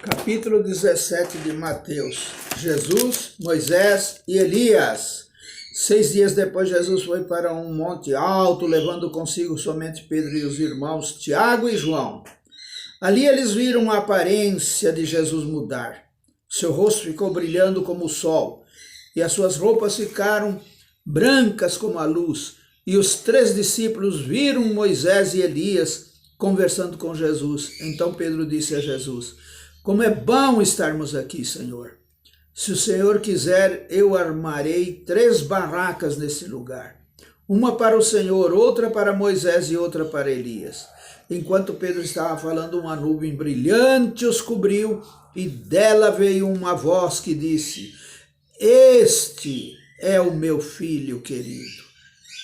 Capítulo 17 de Mateus. Jesus, Moisés e Elias. 6 dias depois, Jesus foi para um monte alto, levando consigo somente Pedro e os irmãos Tiago e João. Ali eles viram a aparência de Jesus mudar. Seu rosto ficou brilhando como o sol, e as suas roupas ficaram brancas como a luz. E os 3 discípulos viram Moisés e Elias conversando com Jesus. Então Pedro disse a Jesus: como é bom estarmos aqui, Senhor. Se o Senhor quiser, eu armarei 3 barracas nesse lugar. Uma para o Senhor, outra para Moisés e outra para Elias. Enquanto Pedro estava falando, uma nuvem brilhante os cobriu e dela veio uma voz que disse: este é o meu filho querido,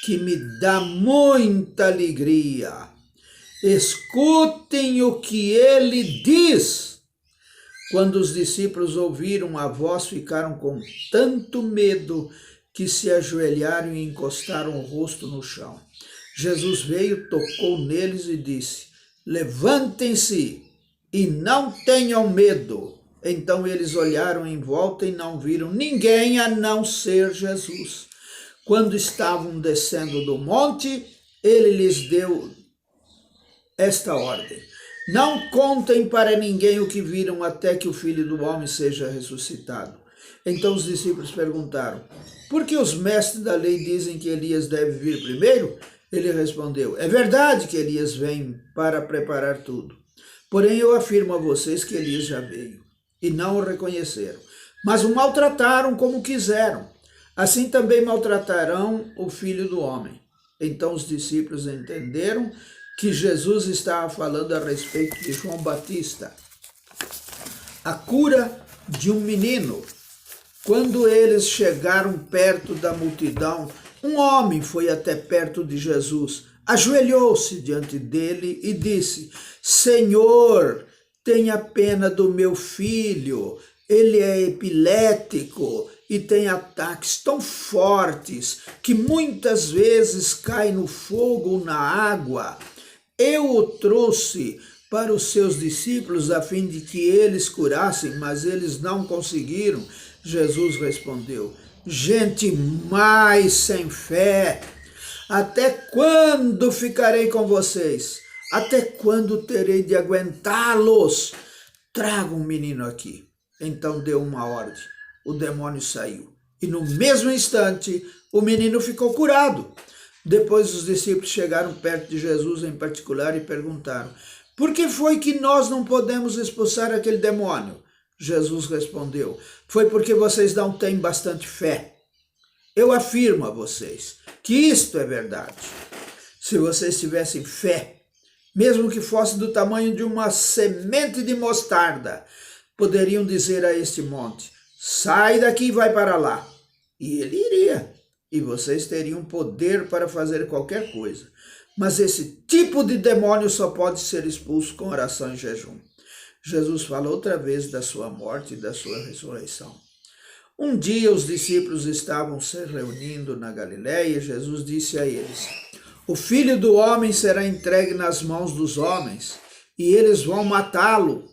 que me dá muita alegria. Escutem o que ele diz. Quando os discípulos ouviram a voz, ficaram com tanto medo que se ajoelharam e encostaram o rosto no chão. Jesus veio, tocou neles e disse: levantem-se e não tenham medo. Então eles olharam em volta e não viram ninguém a não ser Jesus. Quando estavam descendo do monte, ele lhes deu esta ordem: não contem para ninguém o que viram até que o Filho do Homem seja ressuscitado. Então os discípulos perguntaram: por que os mestres da lei dizem que Elias deve vir primeiro? Ele respondeu: é verdade que Elias vem para preparar tudo. Porém eu afirmo a vocês que Elias já veio e não o reconheceram, mas o maltrataram como quiseram. Assim também maltratarão o Filho do Homem. Então os discípulos entenderam que Jesus estava falando a respeito de João Batista, a cura de um menino. Quando eles chegaram perto da multidão, um homem foi até perto de Jesus, ajoelhou-se diante dele e disse: Senhor, tenha pena do meu filho, ele é epilético e tem ataques tão fortes que muitas vezes cai no fogo ou na água. Eu o trouxe para os seus discípulos a fim de que eles curassem, mas eles não conseguiram. Jesus respondeu: gente mais sem fé, até quando ficarei com vocês? Até quando terei de aguentá-los? Traga um menino aqui. Então deu uma ordem. O demônio saiu. E no mesmo instante, o menino ficou curado. Depois os discípulos chegaram perto de Jesus em particular e perguntaram: por que foi que nós não podemos expulsar aquele demônio? Jesus respondeu: foi porque vocês não têm bastante fé. Eu afirmo a vocês que isto é verdade. Se vocês tivessem fé, mesmo que fosse do tamanho de uma semente de mostarda, poderiam dizer a este monte: sai daqui e vai para lá. E ele iria. E vocês teriam poder para fazer qualquer coisa. Mas esse tipo de demônio só pode ser expulso com oração e jejum. Jesus falou outra vez da sua morte e da sua ressurreição. Um dia os discípulos estavam se reunindo na Galiléia e Jesus disse a eles: o Filho do Homem será entregue nas mãos dos homens e eles vão matá-lo,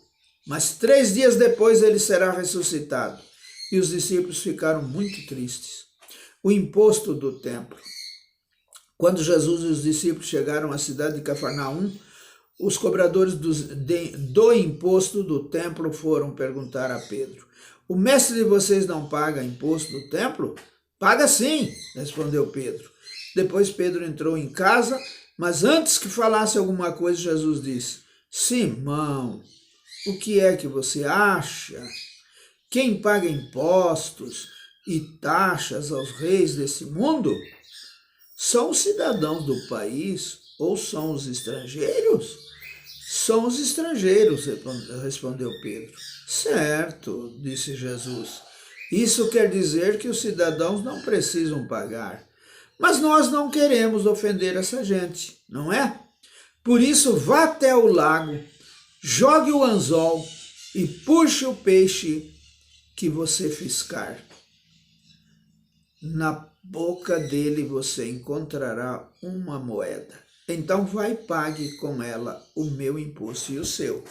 mas 3 dias depois ele será ressuscitado. E os discípulos ficaram muito tristes. O imposto do templo. Quando Jesus e os discípulos chegaram à cidade de Cafarnaum, os cobradores do imposto do templo foram perguntar a Pedro: o mestre de vocês não paga imposto do templo? Paga sim, respondeu Pedro. Depois Pedro entrou em casa, mas antes que falasse alguma coisa, Jesus disse: Simão, o que é que você acha? Quem paga impostos e taxas aos reis desse mundo? São os cidadãos do país ou são os estrangeiros? São os estrangeiros, respondeu Pedro. Certo, disse Jesus. Isso quer dizer que os cidadãos não precisam pagar. Mas nós não queremos ofender essa gente, não é? Por isso, vá até o lago, jogue o anzol e puxe o peixe que você fiscar. Na boca dele você encontrará uma moeda. Então vai e pague com ela o meu imposto e o seu.